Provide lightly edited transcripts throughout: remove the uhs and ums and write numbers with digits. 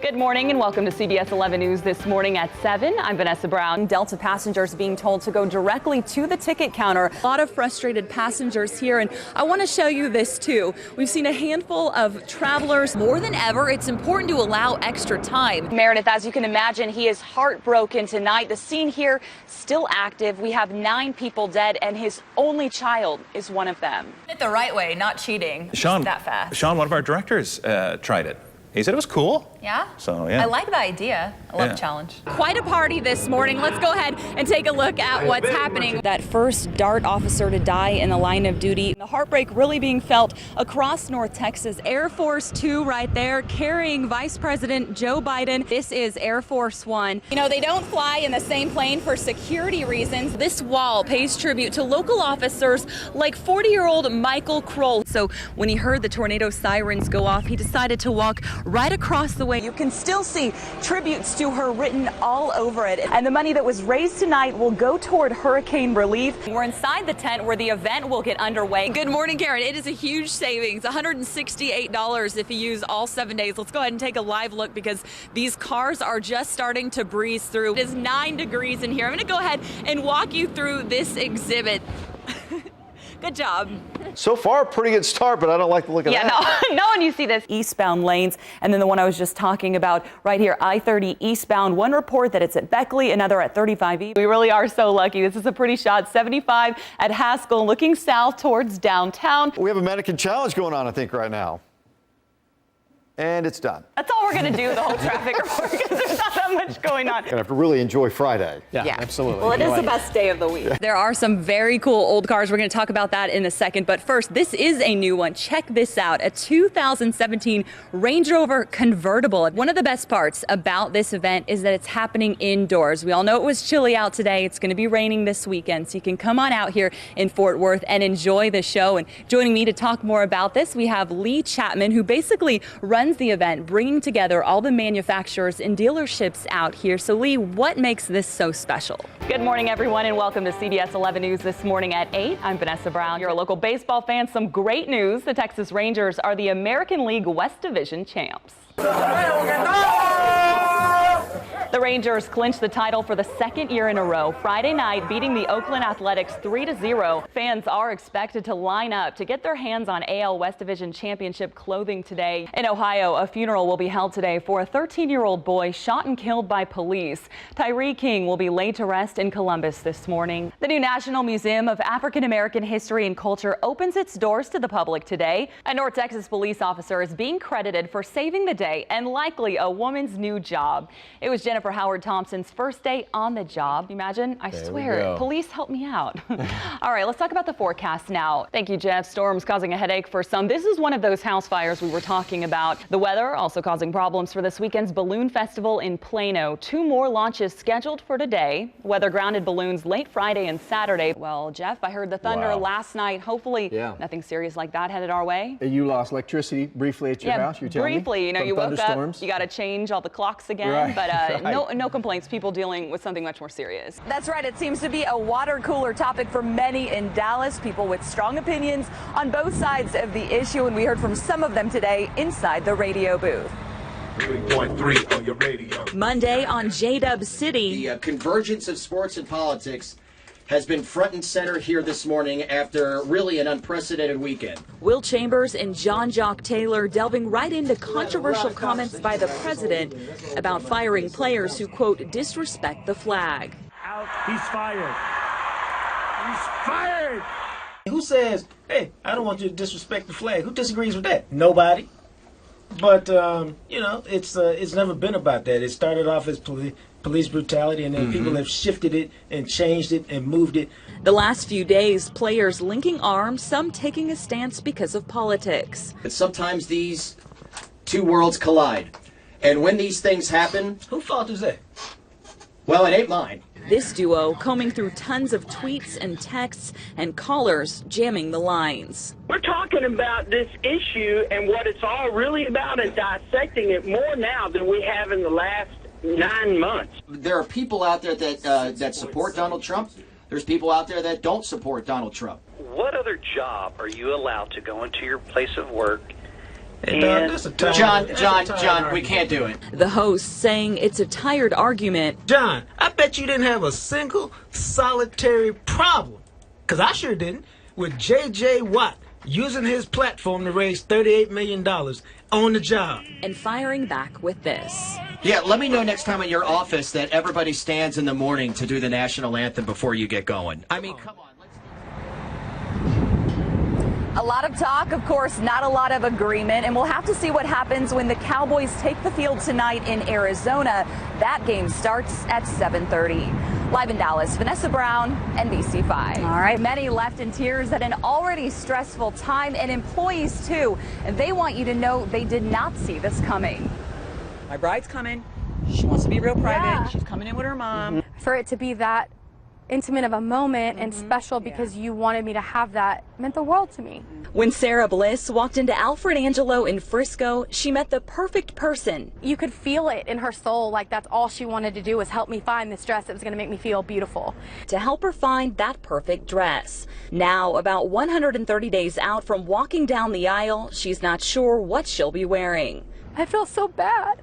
Good morning and welcome to CBS 11 News this morning at 7. I'm Vanessa Brown. Delta passengers being told to go directly to the ticket counter. A lot of frustrated passengers here, and I want to show you this too. We've seen a handful of travelers. More than ever, it's important to allow extra time. Meredith, as you can imagine, he is heartbroken tonight. The scene here still active. We have 9 people dead, and his only child is one of them. It the right way, not cheating. Sean, that fast. Sean, one of our directors, tried it. He said it was cool. Yeah? So, yeah. I like the idea. I love a challenge. Quite a party this morning. Let's go ahead and take a look at what's happening. That first DART officer to die in the line of duty. The heartbreak really being felt across North Texas. Air Force 2 right there carrying Vice President Joe Biden. This is Air Force 1. You know, they don't fly in the same plane for security reasons. This wall pays tribute to local officers like 40-year-old Michael Kroll. So when he heard the tornado sirens go off, he decided to walk right across the way. You can still see tributes to her written all over it. And the money that was raised tonight will go toward hurricane relief. We're inside the tent where the event will get underway. Good morning, Karen. It is a huge savings, $168 if you use all 7 days. Let's go ahead and take a live look because these cars are just starting to breeze through. It is 9 degrees in here. I'm going to go ahead and walk you through this exhibit. Good job. So far, pretty good start, but I don't like the look of that. Yeah, no, and you see this eastbound lanes, and then the one I was just talking about right here, I-30 eastbound. One report that it's at Beckley, another at 35E. We really are so lucky. This is a pretty shot. 75 at Haskell, looking south towards downtown. We have a mannequin challenge going on, I think, right now. And it's done. That's all we're going to do, the whole traffic report, because there's not that much going on. Gonna have to really enjoy Friday. Yeah, absolutely. Well, it is the best day of the week. There are some very cool old cars. We're going to talk about that in a second. But first, this is a new one. Check this out. A 2017 Range Rover convertible. One of the best parts about this event is that it's happening indoors. We all know it was chilly out today. It's going to be raining this weekend. So you can come on out here in Fort Worth and enjoy the show. And joining me to talk more about this, we have Lee Chapman, who basically runs the event, bringing together all the manufacturers and dealerships out here. So Lee, what makes this so special? Good morning, everyone, and welcome to CBS 11 News this morning at 8. I'm Vanessa Brown. You're a local baseball fan. Some great news. The Texas Rangers are the American League West Division champs. The Rangers clinched the title for the second year in a row Friday night, beating the Oakland Athletics 3-0. Fans are expected to line up to get their hands on AL West Division championship clothing today. In Ohio, a funeral will be held today for a 13-year-old boy shot and killed by police. Tyree King will be laid to rest in Columbus this morning. The new National Museum of African American History and Culture opens its doors to the public today. A North Texas police officer is being credited for saving the day and likely a woman's new job. It was Jennifer Howard Thompson's first day on the job. Imagine, I swear, police help me out. All right, let's talk about the forecast now. Thank you, Jeff. Storms causing a headache for some. This is one of those house fires we were talking about. The weather also causing problems for this weekend's Balloon Festival in Plano. 2 more launches scheduled for today. Weather grounded balloons late Friday and Saturday. Well, Jeff, I heard the thunder last night. Hopefully nothing serious like that headed our way. You lost electricity briefly at your house, you're telling me? Briefly. You know, you woke up, you got to change all the clocks again, but no complaints. People dealing with something much more serious. That's right. It seems to be a water cooler topic for many in Dallas. People with strong opinions on both sides of the issue, and we heard from some of them today inside the radio booth. 3.3 on your radio. Monday on J-Dub City. The convergence of sports and politics has been front and center here this morning after really an unprecedented weekend. Will Chambers and John Jock Taylor delving right into controversial comments by the president about firing players who, quote, disrespect the flag. Out. He's fired. He's fired. Who says, hey, I don't want you to disrespect the flag? Who disagrees with that? Nobody. But, you know, it's never been about that. It started off as police brutality, and then people have shifted it and changed it and moved it. The last few days, players linking arms, some taking a stance because of politics. But sometimes these two worlds collide. And when these things happen... Whose fault is that? Well, it ain't mine. This duo combing through tons of tweets and texts and callers jamming the lines. We're talking about this issue and what it's all really about and dissecting it more now than we have in the last 9 months. There are people out there that support Donald Trump. There's people out there that don't support Donald Trump. What other job are you allowed to go into your place of work Hey, dog, that's a tired, John, we can't do it. The host saying it's a tired argument. John, I bet you didn't have a single solitary problem, because I sure didn't, with J.J. Watt using his platform to raise $38 million on the job. And firing back with this. Yeah, let me know next time at your office that everybody stands in the morning to do the national anthem before you get going. I mean, come on. A lot of talk, of course, not a lot of agreement, and we'll have to see what happens when the Cowboys take the field tonight in Arizona. That game starts at 7:30. Live in Dallas, Vanessa Brown, NBC5. All right, many left in tears at an already stressful time, and employees too. And they want you to know they did not see this coming. My bride's coming. She wants to be real private. Yeah. She's coming in with her mom. For it to be that intimate of a moment and special because you wanted me to have that meant the world to me. When Sarah Bliss walked into Alfred Angelo in Frisco, she met the perfect person. You could feel it in her soul, like that's all she wanted to do was help me find this dress that was going to make me feel beautiful. To help her find that perfect dress. Now, about 130 days out from walking down the aisle, she's not sure what she'll be wearing. I feel so bad.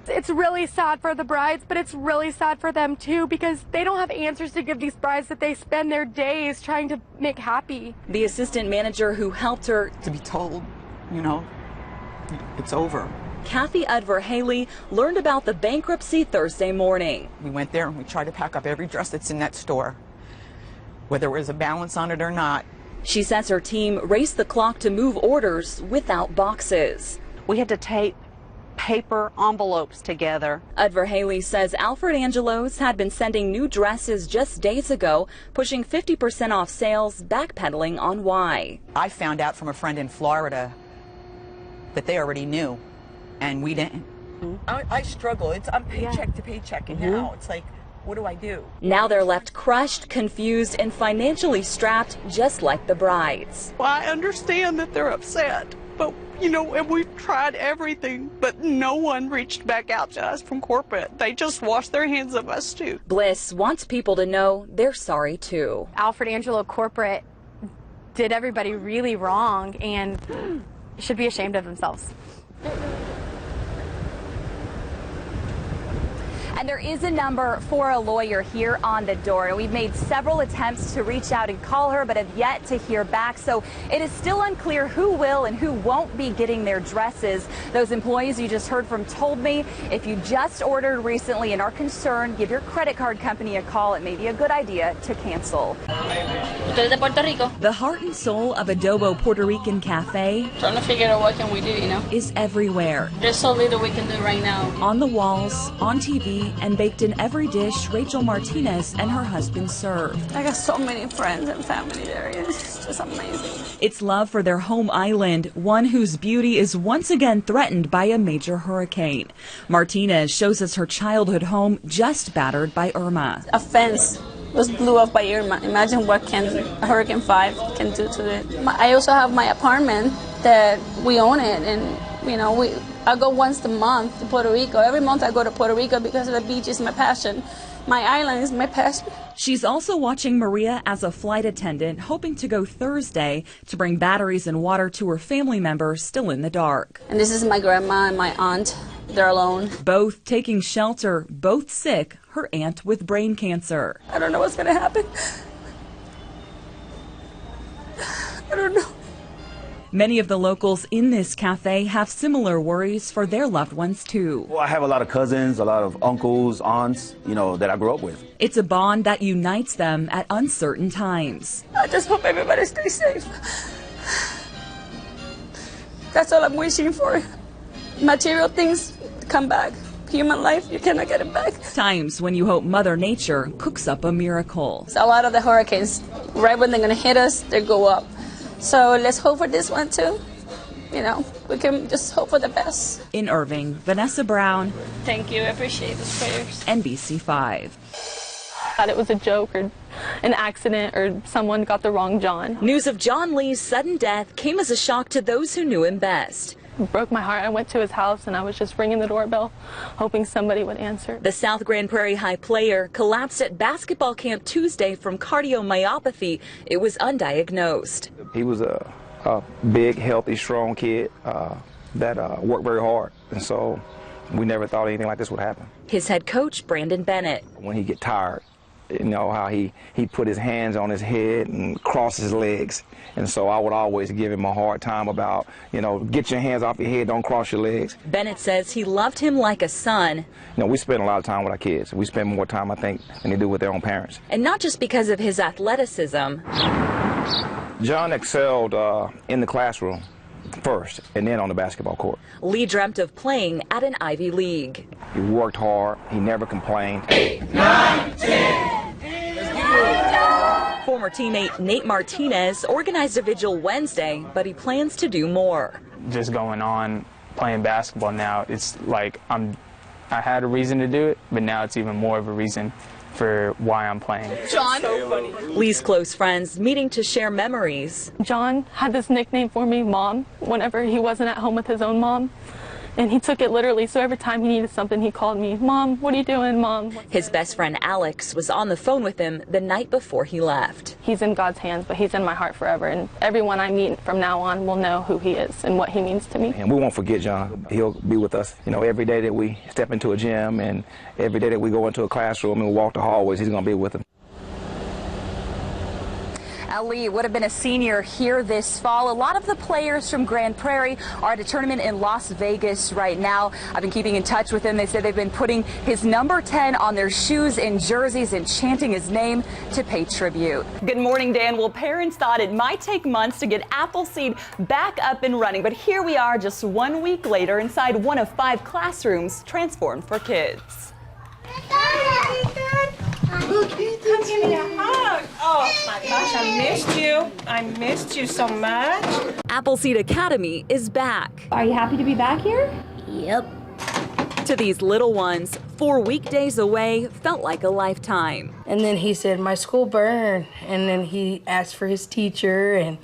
It's really sad for the brides, but it's really sad for them too because they don't have answers to give these brides that they spend their days trying to make happy. The assistant manager who helped her to be told, you know, it's over. Kathy Udvar-Haley learned about the bankruptcy Thursday morning. We went there and we tried to pack up every dress that's in that store, whether there was a balance on it or not. She says her team raced the clock to move orders without boxes. We had to tape paper envelopes together. Udvar-Haley says Alfred Angelo's had been sending new dresses just days ago, pushing 50% off sales, backpedaling on why. I found out from a friend in Florida that they already knew, and we didn't. I struggle. I'm paycheck to paycheck, and now it's like, what do I do? Now they're left crushed, confused, and financially strapped, just like the brides. Well, I understand that they're upset, but you know, and we've tried everything, but no one reached back out to us from corporate. They just washed their hands of us too. Bliss wants people to know they're sorry too. Alfred Angelo corporate did everybody really wrong and should be ashamed of themselves. And there is a number for a lawyer here on the door. We've made several attempts to reach out and call her, but have yet to hear back. So it is still unclear who will and who won't be getting their dresses. Those employees you just heard from told me if you just ordered recently and are concerned, give your credit card company a call. It may be a good idea to cancel. De Puerto Rico. The heart and soul of Adobo Puerto Rican Cafe, Trying to figure out what can we do, you know? is everywhere. There's so little we can do right now. On the walls, on TV, and baked in every dish Rachel Martinez and her husband served. I got so many friends and family there. It's just amazing. It's love for their home island, one whose beauty is once again threatened by a major hurricane. Martinez shows us her childhood home just battered by Irma. A fence was blew off by Irma. Imagine what Hurricane 5 can do to it. I also have my apartment that we own it, and you know, I go once a month to Puerto Rico. Every month I go to Puerto Rico because the beach is my passion. My island is my passion. She's also watching Maria as a flight attendant, hoping to go Thursday to bring batteries and water to her family members still in the dark. And this is my grandma and my aunt. They're alone. Both taking shelter, both sick, her aunt with brain cancer. I don't know what's going to happen. I don't know. Many of the locals in this cafe have similar worries for their loved ones too. Well, I have a lot of cousins, a lot of uncles, aunts, you know, that I grew up with. It's a bond that unites them at uncertain times. I just hope everybody stays safe. That's all I'm wishing for. Material things come back. Human life, you cannot get it back. Times when you hope Mother Nature cooks up a miracle. A lot of the hurricanes, right when they're going to hit us, they go up. So let's hope for this one too. You know, we can just hope for the best. In Irving, Vanessa Brown. Thank you. I appreciate the prayers. NBC5. Thought it was a joke or an accident or someone got the wrong John. News of John Lee's sudden death came as a shock to those who knew him best. It broke my heart. I went to his house and I was just ringing the doorbell, hoping somebody would answer. The South Grand Prairie High player collapsed at basketball camp Tuesday from cardiomyopathy. It was undiagnosed. He was a big, healthy, strong kid. that work very hard, and so we never thought anything like this would happen. His head coach, Brandon Bennett. When he get tired, you know how he put his hands on his head and cross his legs, and so I would always give him a hard time about, you know, get your hands off your head, don't cross your legs. Bennett says he loved him like a son. You know, we spend a lot of time with our kids. We spend more time, I think, than they do with their own parents. And not just because of his athleticism. John excelled in the classroom first, and then on the basketball court. Lee dreamt of playing at an Ivy League. He worked hard. He never complained. 8, 9, 10. Former teammate Nate Martinez organized a vigil Wednesday, but he plans to do more. Just going on playing basketball now, it's like I had a reason to do it, but now it's even more of a reason for why I'm playing. John? So funny. Lee's close friends meeting to share memories. John had this nickname for me, Mom, whenever he wasn't at home with his own mom. And he took it literally, so every time he needed something, he called me, Mom, what are you doing, Mom? His best friend Alex was on the phone with him the night before he left. He's in God's hands, but he's in my heart forever, and everyone I meet from now on will know who he is and what he means to me. And we won't forget John. He'll be with us, you know, every day that we step into a gym and every day that we go into a classroom and we walk the hallways, he's going to be with us. Lee would have been a senior here this fall. A lot of the players from Grand Prairie are at a tournament in Las Vegas right now. I've been keeping in touch with them. They said they've been putting his number 10 on their shoes and jerseys and chanting his name to pay tribute. Good morning, Dan. Well, parents thought it might take months to get Appleseed back up and running, but here we are just 1 week later inside one of 5 classrooms transformed for kids. Look, come give me a hug. Oh my gosh, I missed you. I missed you so much. Appleseed Academy is back. Are you happy to be back here? Yep. To these little ones, 4 weekdays away felt like a lifetime. And then he said, my school burned. And then he asked for his teacher, and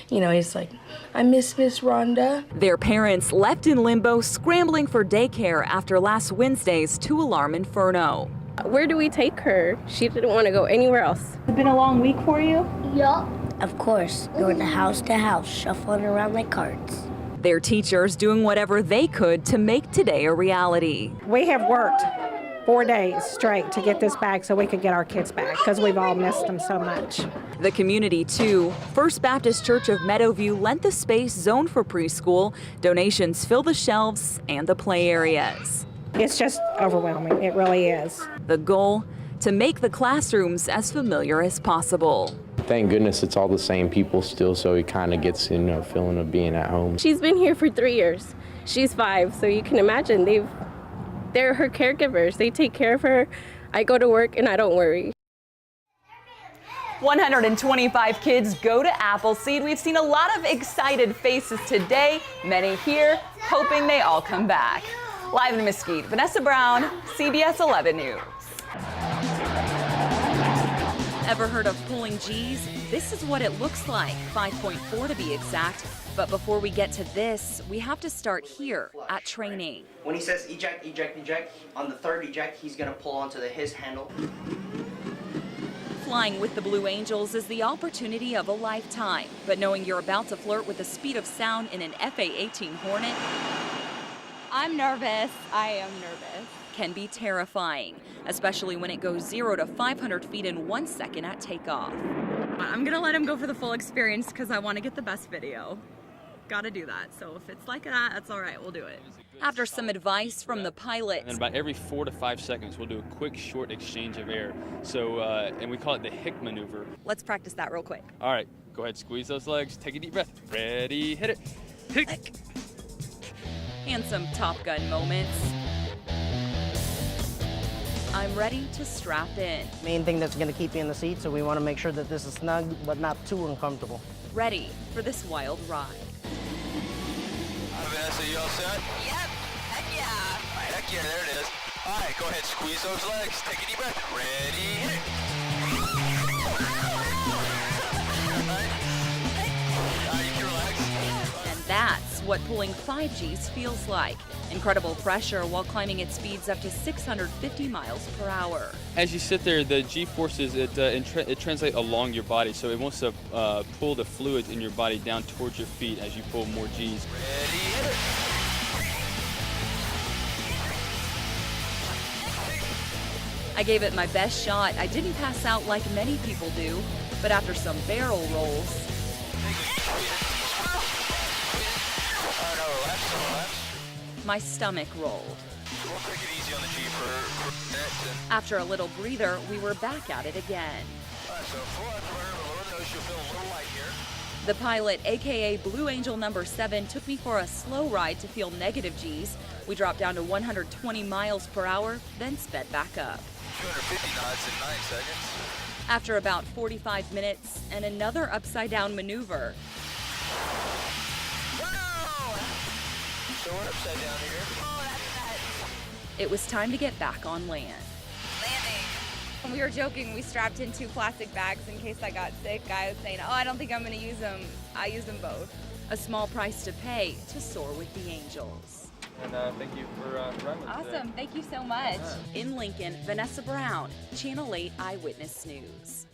you know, he's like, I miss Miss Rhonda. Their parents left in limbo, scrambling for daycare after last Wednesday's 2-alarm inferno. Where do we take her? She didn't want to go anywhere else. It's been a long week for you? Yup. Of course, going to house, shuffling around like carts. Their teachers doing whatever they could to make today a reality. We have worked 4 days straight to get this back so we could get our kids back because we've all missed them so much. The community, too. First Baptist Church of Meadowview lent the space zoned for preschool. Donations fill the shelves and the play areas. It's just overwhelming. It really is. The goal, to make the classrooms as familiar as possible. Thank goodness it's all the same people still, so he kind of gets, you know, feeling of being at home. She's been here for 3 years. She's 5, so you can imagine they're her caregivers. They take care of her. I go to work and I don't worry. 125 kids go to Appleseed. We've seen a lot of excited faces today, many here hoping they all come back. Live in Mesquite, Vanessa Brown, CBS 11 News. Ever heard of pulling G's? This is what it looks like, 5.4 to be exact. But before we get to this, we have to start here at training. When he says eject, eject, eject, on the third eject, he's going to pull onto his handle. Flying with the Blue Angels is the opportunity of a lifetime. But knowing you're about to flirt with the speed of sound in an FA-18 Hornet, I'm nervous. I am nervous. Can be terrifying, especially when it goes 0 to 500 feet in 1 second at takeoff. I'm gonna let him go for the full experience because I want to get the best video. Gotta do that. So if it's like that, that's all right. We'll do it. After some advice from the pilot. And about every 4 to 5 seconds, we'll do a quick, short exchange of air. So, and we call it the hick maneuver. Let's practice that real quick. All right, go ahead, squeeze those legs, take a deep breath. Ready, hit it. Hick. And some Top Gun moments. I'm ready to strap in. Main thing that's going to keep you in the seat, so we want to make sure that this is snug but not too uncomfortable. Ready for this wild ride. Vanessa, you all set? Yep, heck yeah. All right, heck yeah, there it is. All right, go ahead, squeeze those legs, take a deep breath. Ready, hit it. All right, you can relax. And that's what pulling 5Gs feels like. Incredible pressure while climbing at speeds up to 650 miles per hour. As you sit there, the G-forces, it translates along your body, so it wants to pull the fluids in your body down towards your feet as you pull more Gs. Ready, hit it. I gave it my best shot. I didn't pass out like many people do, but after some barrel rolls, my stomach rolled. After a little breather, we were back at it again. The pilot, aka Blue Angel number 7, took me for a slow ride to feel negative G's. We dropped down to 120 miles per hour, then sped back up. 250 knots in 9 seconds. After about 45 minutes and another upside down maneuver. So we're upside down here. Oh, that's It was time to get back on land. When we were joking, we strapped in 2 plastic bags in case I got sick. I was saying, oh, I don't think I'm going to use them. I used them both. A small price to pay to soar with the Angels. And thank you for running with us today. Awesome. Thank you so much. In Lincoln, Vanessa Brown, Channel 8 Eyewitness News.